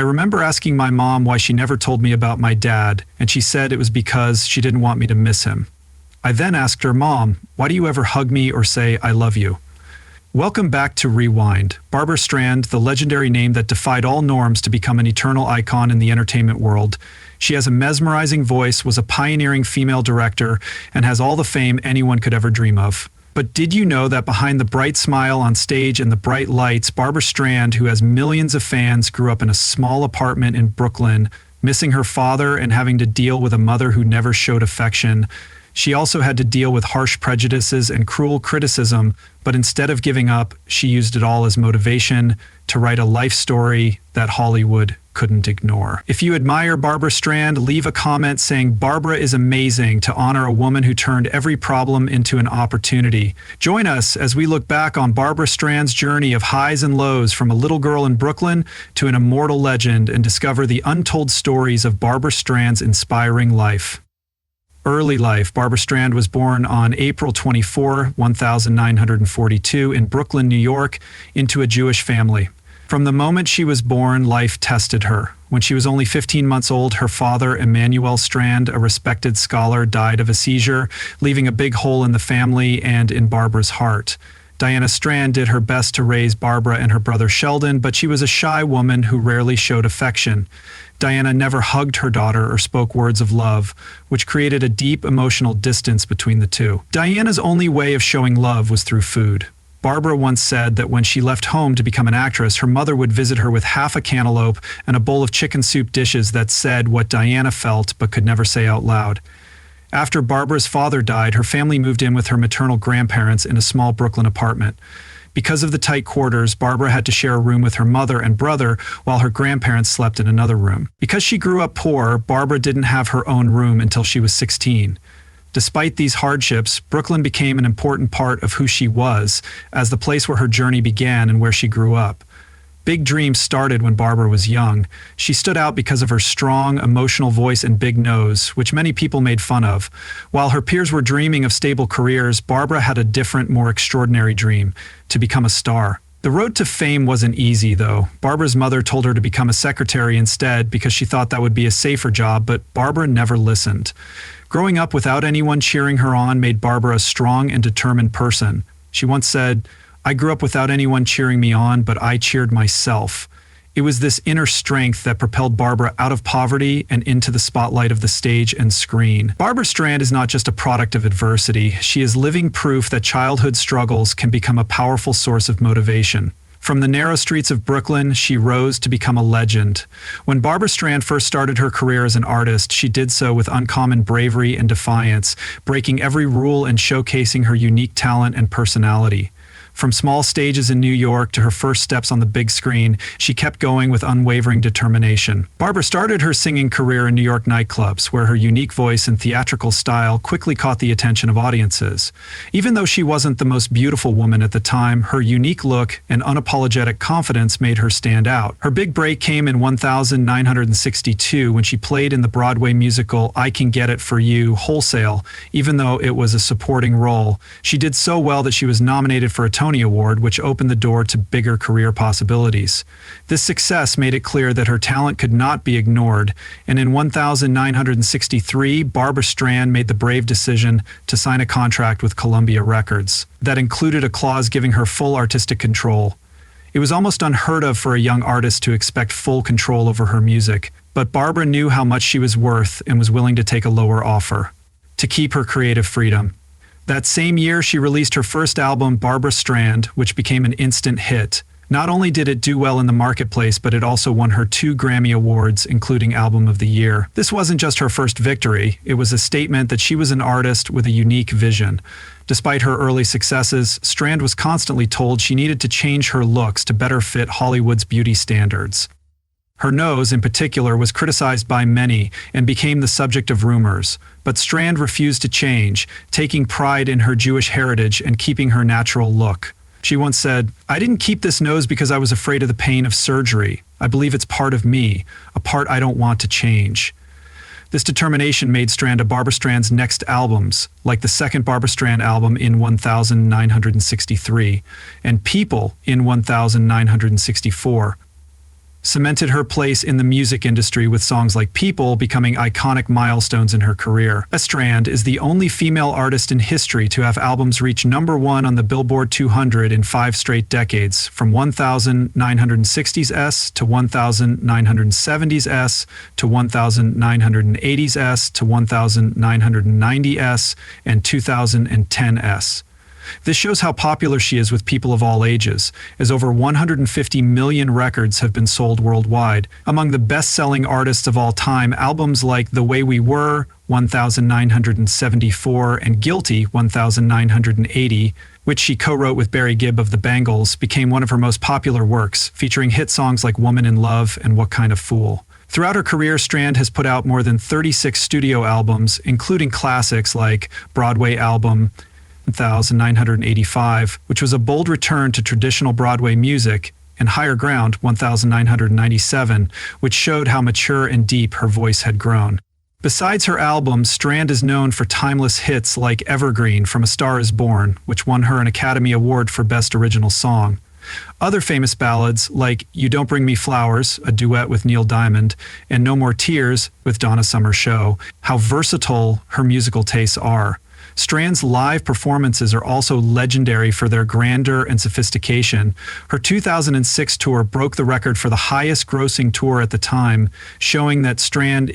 remember asking my mom why she never told me about my dad, and she said it was because she didn't want me to miss him. I then asked her, Mom, why do you ever hug me or say, I love you? Welcome back to Rewind. Barbra Streisand, the legendary name that defied all norms to become an eternal icon in the entertainment world. She has a mesmerizing voice, was a pioneering female director, and has all the fame anyone could ever dream of. But did you know that behind the bright smile on stage and the bright lights, Barbra Streisand, who has millions of fans, grew up in a small apartment in Brooklyn, missing her father and having to deal with a mother who never showed affection. She also had to deal with harsh prejudices and cruel criticism, but instead of giving up, she used it all as motivation to write a life story that Hollywood couldn't ignore. If you admire Barbra Streisand, leave a comment saying Barbra is amazing to honor a woman who turned every problem into an opportunity. Join us as we look back on Barbra Streisand's journey of highs and lows, from a little girl in Brooklyn to an immortal legend, and discover the untold stories of Barbra Streisand's inspiring life. Early life. Barbra Streisand was born on April 24, 1942 in Brooklyn, New York, into a Jewish family. From the moment she was born, life tested her. When she was only 15 months old, her father, Emanuel Streisand, a respected scholar, died of a seizure, leaving a big hole in the family and in Barbra's heart. Diana Streisand did her best to raise Barbra and her brother Sheldon, but she was a shy woman who rarely showed affection. Diana never hugged her daughter or spoke words of love, which created a deep emotional distance between the two. Diana's only way of showing love was through food. Barbra once said that when she left home to become an actress, her mother would visit her with half a cantaloupe and a bowl of chicken soup dishes that said what Diana felt but could never say out loud. After Barbra's father died, her family moved in with her maternal grandparents in a small Brooklyn apartment. Because of the tight quarters, Barbra had to share a room with her mother and brother while her grandparents slept in another room. Because she grew up poor, Barbra didn't have her own room until she was 16. Despite these hardships, Brooklyn became an important part of who she was, as the place where her journey began and where she grew up. Big dreams started when Barbra was young. She stood out because of her strong, emotional voice and big nose, which many people made fun of. While her peers were dreaming of stable careers, Barbra had a different, more extraordinary dream: to become a star. The road to fame wasn't easy, though. Barbra's mother told her to become a secretary instead because she thought that would be a safer job, but Barbra never listened. Growing up without anyone cheering her on made Barbra a strong and determined person. She once said, "I grew up without anyone cheering me on, but I cheered myself." It was this inner strength that propelled Barbra out of poverty and into the spotlight of the stage and screen. Barbra Streisand is not just a product of adversity. She is living proof that childhood struggles can become a powerful source of motivation. From the narrow streets of Brooklyn, she rose to become a legend. When Barbra Streisand first started her career as an artist, she did so with uncommon bravery and defiance, breaking every rule and showcasing her unique talent and personality. From small stages in New York to her first steps on the big screen, she kept going with unwavering determination. Barbra started her singing career in New York nightclubs, where her unique voice and theatrical style quickly caught the attention of audiences. Even though she wasn't the most beautiful woman at the time, her unique look and unapologetic confidence made her stand out. Her big break came in 1962 when she played in the Broadway musical I Can Get It For You Wholesale. Even though it was a supporting role, she did so well that she was nominated for a Tony Award, which opened the door to bigger career possibilities. This success made it clear that her talent could not be ignored, and in 1963, Barbra Streisand made the brave decision to sign a contract with Columbia Records that included a clause giving her full artistic control. It was almost unheard of for a young artist to expect full control over her music, but Barbra knew how much she was worth and was willing to take a lower offer to keep her creative freedom. That same year, she released her first album, Barbra Streisand, which became an instant hit. Not only did it do well in the marketplace, but it also won her 2 Grammy Awards, including Album of the Year. This wasn't just her first victory. It was a statement that she was an artist with a unique vision. Despite her early successes, Streisand was constantly told she needed to change her looks to better fit Hollywood's beauty standards. Her nose, in particular, was criticized by many and became the subject of rumors. But Streisand refused to change, taking pride in her Jewish heritage and keeping her natural look. She once said, "I didn't keep this nose because I was afraid of the pain of surgery. I believe it's part of me, a part I don't want to change." This determination made Streisand a Barbra Streisand's next albums, like the second Barbra Streisand album in 1963, and People in 1964. cemented her place in the music industry with songs like People becoming iconic milestones in her career. Strand is the only female artist in history to have albums reach #1 on the Billboard 200 in 5 straight decades, from 1960s to 1970s to 1980s to 1990s and 2010s. This shows how popular she is with people of all ages, as over 150 million records have been sold worldwide. Among the best-selling artists of all time, albums like The Way We Were, 1974, and Guilty, 1980, which she co-wrote with Barry Gibb of the Bangles, became one of her most popular works, featuring hit songs like Woman in Love and What Kind of Fool. Throughout her career, Strand has put out more than 36 studio albums, including classics like Broadway Album 1985, which was a bold return to traditional Broadway music, and Higher Ground 1997, which showed how mature and deep her voice had grown. Besides her albums, Strand is known for timeless hits like Evergreen from A Star Is Born, which won her an Academy Award for Best Original Song. Other famous ballads like You Don't Bring Me Flowers, a duet with Neil Diamond, and No More Tears with Donna Summer show how versatile her musical tastes are. Strand's live performances are also legendary for their grandeur and sophistication. Her 2006 tour broke the record for the highest grossing tour at the time, showing that Strand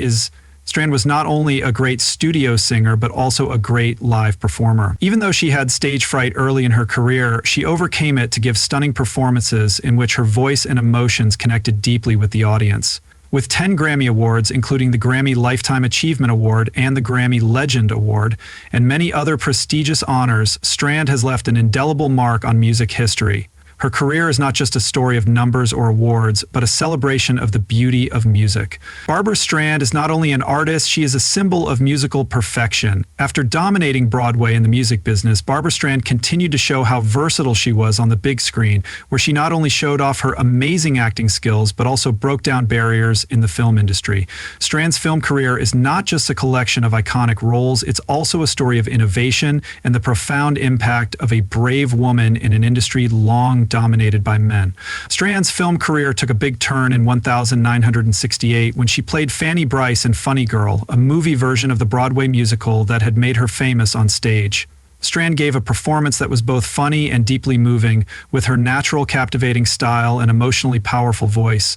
was not only a great studio singer, but also a great live performer. Even though she had stage fright early in her career, she overcame it to give stunning performances in which her voice and emotions connected deeply with the audience. With 10 Grammy Awards, including the Grammy Lifetime Achievement Award and the Grammy Legend Award, and many other prestigious honors, Strand has left an indelible mark on music history. Her career is not just a story of numbers or awards, but a celebration of the beauty of music. Barbra Streisand is not only an artist, she is a symbol of musical perfection. After dominating Broadway in the music business, Barbra Streisand continued to show how versatile she was on the big screen, where she not only showed off her amazing acting skills, but also broke down barriers in the film industry. Strand's film career is not just a collection of iconic roles, it's also a story of innovation and the profound impact of a brave woman in an industry long dominated by men. Strand's film career took a big turn in 1968 when she played Fanny Brice in Funny Girl, a movie version of the Broadway musical that had made her famous on stage. Strand gave a performance that was both funny and deeply moving, with her natural captivating style and emotionally powerful voice.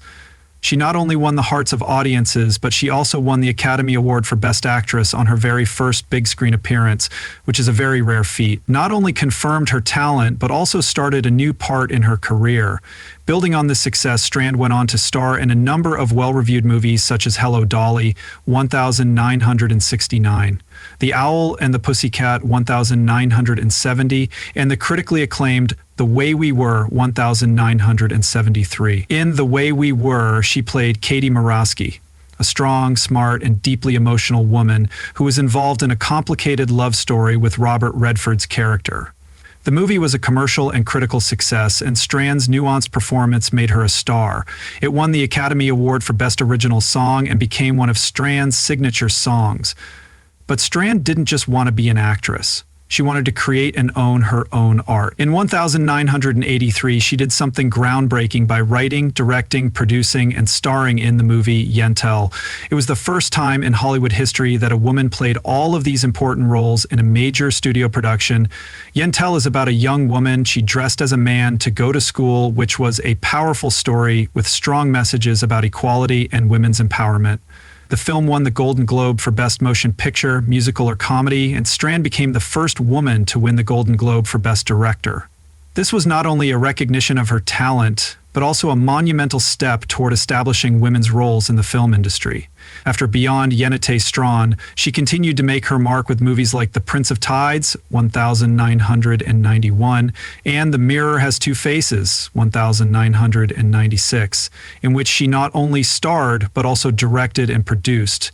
She not only won the hearts of audiences, but she also won the Academy Award for Best Actress on her very first big screen appearance, which is a very rare feat. Not only confirmed her talent, but also started a new part in her career. Building on this success, Strand went on to star in a number of well-reviewed movies such as Hello Dolly, 1969, The Owl and the Pussycat, 1970, and the critically acclaimed The Way We Were, 1973. In The Way We Were, she played Katie Morosky, a strong, smart, and deeply emotional woman who was involved in a complicated love story with Robert Redford's character. The movie was a commercial and critical success, and Strand's nuanced performance made her a star. It won the Academy Award for Best Original Song and became one of Strand's signature songs. But Strand didn't just want to be an actress. She wanted to create and own her own art. In 1983, she did something groundbreaking by writing, directing, producing, and starring in the movie Untold. It was the first time in Hollywood history that a woman played all of these important roles in a major studio production. Untold is about a young woman. She dressed as a man to go to school, which was a powerful story with strong messages about equality and women's empowerment. The film won the Golden Globe for Best Motion Picture, Musical, or Comedy, and Strand became the first woman to win the Golden Globe for Best Director. This was not only a recognition of her talent, but also a monumental step toward establishing women's roles in the film industry. After Beyond Yenete Strawn, she continued to make her mark with movies like The Prince of Tides, 1991, and The Mirror Has Two Faces, 1996, in which she not only starred, but also directed and produced.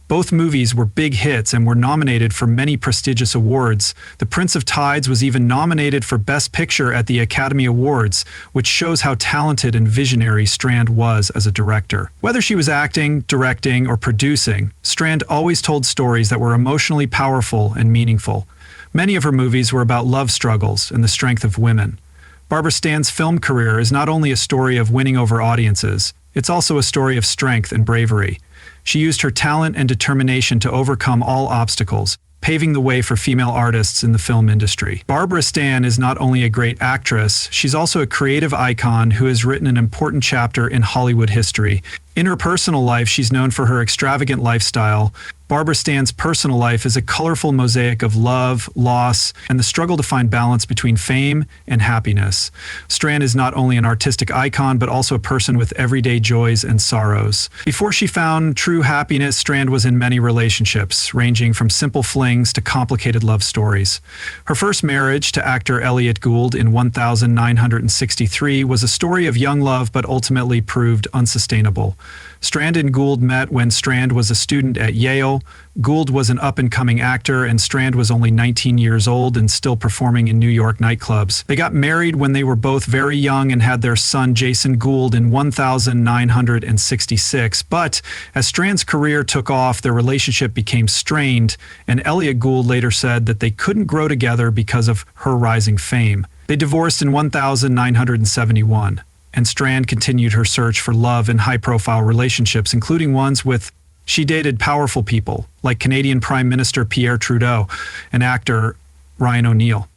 Both movies were big hits and were nominated for many prestigious awards. The Prince of Tides was even nominated for Best Picture at the Academy Awards, which shows how talented and visionary Strand was as a director. Whether she was acting, directing, or producing, Strand always told stories that were emotionally powerful and meaningful. Many of her movies were about love struggles and the strength of women. Barbra Streisand's film career is not only a story of winning over audiences, It's also a story of strength and bravery. She used her talent and determination to overcome all obstacles, paving the way for female artists in the film industry. Barbra Streisand is not only a great actress, she's also a creative icon who has written an important chapter in Hollywood history. In her personal life, she's known for her extravagant lifestyle. Barbra Streisand's personal life is a colorful mosaic of love, loss, and the struggle to find balance between fame and happiness. Streisand is not only an artistic icon, but also a person with everyday joys and sorrows. Before she found true happiness, Streisand was in many relationships, ranging from simple flings to complicated love stories. Her first marriage to actor Elliot Gould in 1963 was a story of young love, but ultimately proved unsustainable. Streisand and Gould met when Streisand was a student at Yale. Gould was an up-and-coming actor, and Streisand was only 19 years old and still performing in New York nightclubs. They got married when they were both very young and had their son Jason Gould in 1966. But as Streisand's career took off, their relationship became strained, and Elliot Gould later said that they couldn't grow together because of her rising fame. They divorced in 1971. And Streisand continued her search for love in high-profile relationships, including ones with she dated powerful people, like Canadian Prime Minister Pierre Trudeau and actor Ryan O'Neal.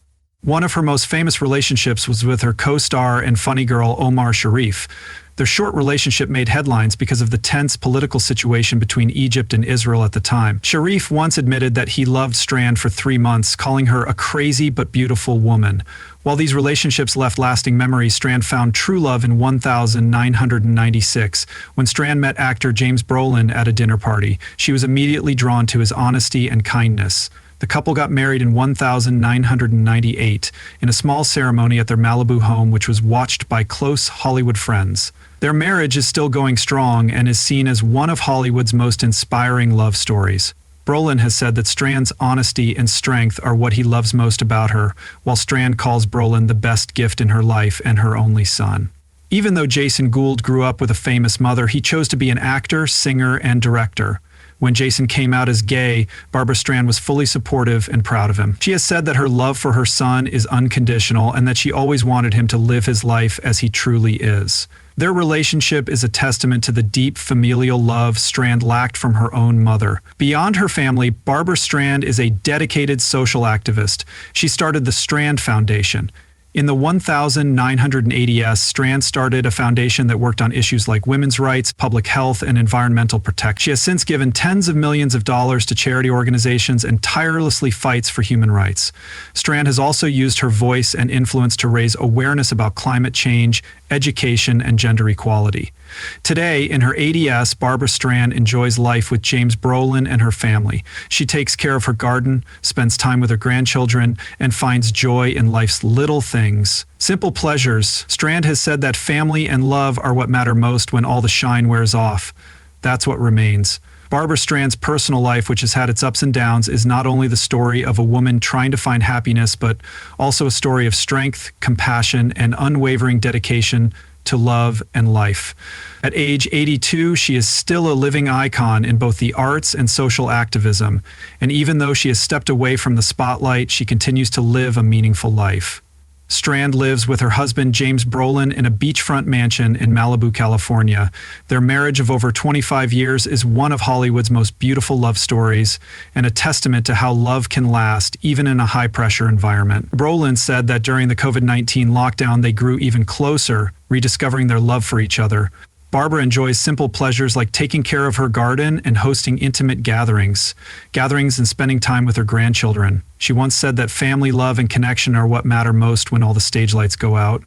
One of her most famous relationships was with her co-star and funny girl Omar Sharif. Their short relationship made headlines because of the tense political situation between Egypt and Israel at the time. Sharif once admitted that he loved Streisand for 3 months, calling her a crazy but beautiful woman. While these relationships left lasting memories, Streisand found true love in 1996 when Streisand met actor James Brolin at a dinner party. She was immediately drawn to his honesty and kindness. The couple got married in 1998 in a small ceremony at their Malibu home, which was watched by close Hollywood friends. Their marriage is still going strong and is seen as one of Hollywood's most inspiring love stories. Brolin has said that Streisand's honesty and strength are what he loves most about her, while Streisand calls Brolin the best gift in her life and her only son. Even though Jason Gould grew up with a famous mother, he chose to be an actor, singer, and director. When Jason came out as gay, Barbra Streisand was fully supportive and proud of him. She has said that her love for her son is unconditional and that she always wanted him to live his life as he truly is. Their relationship is a testament to the deep familial love Streisand lacked from her own mother. Beyond her family, Barbra Streisand is a dedicated social activist. She started the Streisand Foundation. In the 1980s, Streisand started a foundation that worked on issues like women's rights, public health, and environmental protection. She has since given tens of millions of dollars to charity organizations and tirelessly fights for human rights. Streisand has also used her voice and influence to raise awareness about climate change, education, and gender equality. Today, in her 80s, Barbra Streisand enjoys life with James Brolin and her family. She takes care of her garden, spends time with her grandchildren, and finds joy in life's little things. Simple pleasures. Streisand has said that family and love are what matter most when all the shine wears off. That's what remains. Barbra Streisand's personal life, which has had its ups and downs, is not only the story of a woman trying to find happiness, but also a story of strength, compassion, and unwavering dedication to love and life. At age 82, she is still a living icon in both the arts and social activism, and even though she has stepped away from the spotlight, she continues to live a meaningful life. Streisand lives with her husband James Brolin in a beachfront mansion in Malibu, California. Their marriage of over 25 years is one of Hollywood's most beautiful love stories and a testament to how love can last even in a high-pressure environment. Brolin said that during the COVID-19 lockdown they grew even closer, rediscovering their love for each other. Barbra enjoys simple pleasures like taking care of her garden and hosting intimate gatherings and spending time with her grandchildren. She once said that family love and connection are what matter most when all the stage lights go out.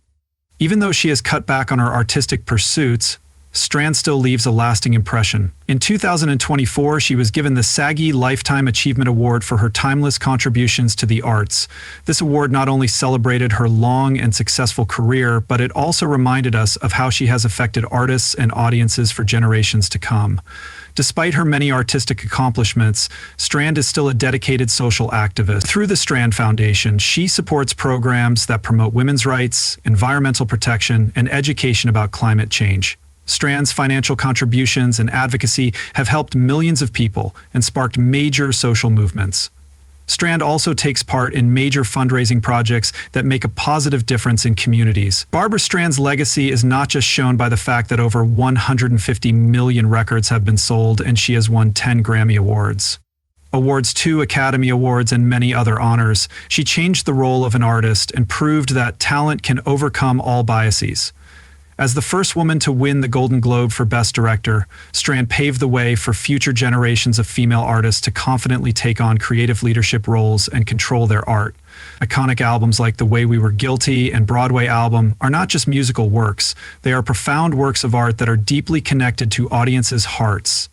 Even though she has cut back on her artistic pursuits, Streisand still leaves a lasting impression. In 2024, she was given the SAG Lifetime Achievement Award for her timeless contributions to the arts. This award not only celebrated her long and successful career, but it also reminded us of how she has affected artists and audiences for generations to come. Despite her many artistic accomplishments, Streisand is still a dedicated social activist. Through the Streisand Foundation, she supports programs that promote women's rights, environmental protection, and education about climate change. Streisand's financial contributions and advocacy have helped millions of people and sparked major social movements. Strand also takes part in major fundraising projects that make a positive difference in communities. Barbra Streisand's legacy is not just shown by the fact that over 150 million records have been sold and she has won 10 Grammy Awards. 2 Academy Awards, and many other honors. She changed the role of an artist and proved that talent can overcome all biases. As the first woman to win the Golden Globe for Best Director, Strand paved the way for future generations of female artists to confidently take on creative leadership roles and control their art. Iconic albums like The Way We Were Guilty and Broadway album are not just musical works, they are profound works of art that are deeply connected to audiences' hearts.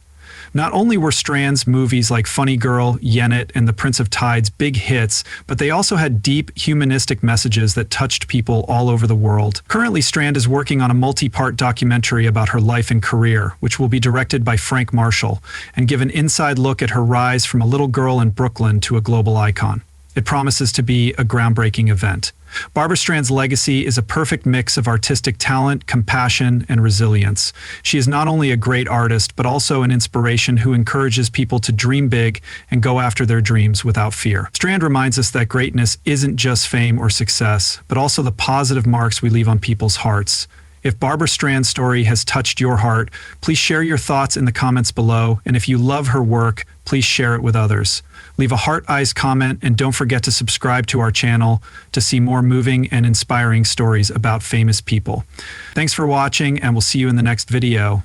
Not only were Strand's movies like Funny Girl, Yennet, and The Prince of Tides big hits, but they also had deep, humanistic messages that touched people all over the world. Currently, Strand is working on a multi-part documentary about her life and career, which will be directed by Frank Marshall, and give an inside look at her rise from a little girl in Brooklyn to a global icon. It promises to be a groundbreaking event. Barbra Streisand's legacy is a perfect mix of artistic talent, compassion, and resilience. She is not only a great artist, but also an inspiration who encourages people to dream big and go after their dreams without fear. Strand reminds us that greatness isn't just fame or success, but also the positive marks we leave on people's hearts. If Barbra Streisand's story has touched your heart, please share your thoughts in the comments below, and if you love her work, please share it with others. Leave a heart-eyes comment and don't forget to subscribe to our channel to see more moving and inspiring stories about famous people. Thanks for watching, and we'll see you in the next video.